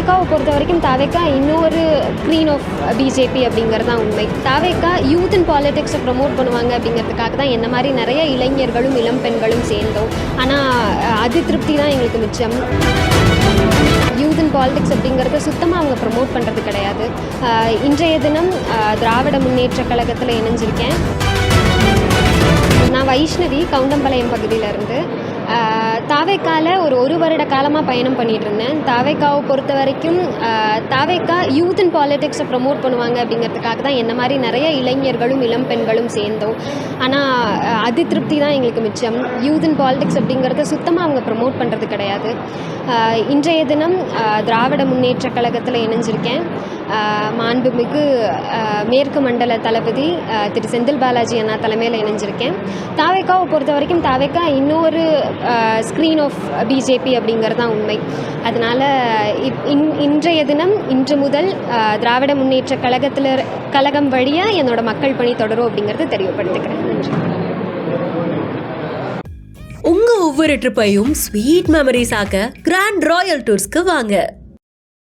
தாவேக்காவை பொறுத்த வரைக்கும் தாவேக்கா இன்னொரு க்ரீன் ஆஃப் பிஜேபி அப்படிங்கிறது தான் உண்மை. தாவேக்கா யூத் அண்ட் பாலிடிக்ஸை ப்ரமோட் பண்ணுவாங்க அப்படிங்கிறதுக்காக தான் என்ன மாதிரி நிறைய இளைஞர்களும் இளம் பெண்களும் சேர்ந்தோம். ஆனால் அது திருப்தி தான் எங்களுக்கு மிச்சம். யூத் அண்ட் பாலிடிக்ஸ் அப்படிங்கிறத சுத்தமாக அவங்க ப்ரமோட் பண்ணுறது கிடையாது. இன்றைய தினம் திராவிட முன்னேற்ற கழகத்தில் இணைஞ்சிருக்கேன். நான் வைஷ்ணவி, கவுண்டம்பாளையம் பகுதியிலேருந்து. தாவேக்கால ஒரு வருட காலமாக பயணம் பண்ணிகிட்டு இருந்தேன். தாவேக்காவை பொறுத்த வரைக்கும் தாவேக்கா யூத் அண்ட் பாலிடிக்ஸை ப்ரமோட் பண்ணுவாங்க அப்படிங்கிறதுக்காக தான் என்ன மாதிரி நிறைய இளைஞர்களும் இளம் பெண்களும் சேர்ந்தோம். ஆனால் அது திருப்தி தான் எங்களுக்கு மிச்சம். யூத் அண்ட் பாலிடிக்ஸ் அப்படிங்கிறத சுத்தமாக அவங்க ப்ரமோட் பண்ணுறது கிடையாது. இன்றைய தினம் திராவிட முன்னேற்ற கழகத்தில் இணைஞ்சிருக்கேன். மாண்புமிகு மேற்கு மண்டல தளபதி திரு செந்தில் பாலாஜி அண்ணா தலைமையில் இணைஞ்சிருக்கேன். தாவேக்காவை பொறுத்த வரைக்கும் தாவேக்கா இன்னொரு ஸ்க்ரீன் ஆஃப் பிஜேபி அப்படிங்கிறது தான் உண்மை. அதனால் இன்றைய தினம் இன்று முதல் திராவிட முன்னேற்ற கழகம் வழியாக என்னோட மக்கள் பணி தொடரும் அப்படிங்கிறது தெரியப்படுத்துக்கிறேன். நன்றி. உங்க ஒவ்வொரு ட்ரிப்பையும் ஸ்வீட் மெமரிஸ் ஆக்க கிராண்ட் ராயல் டூர்ஸ்க்கு வாங்க.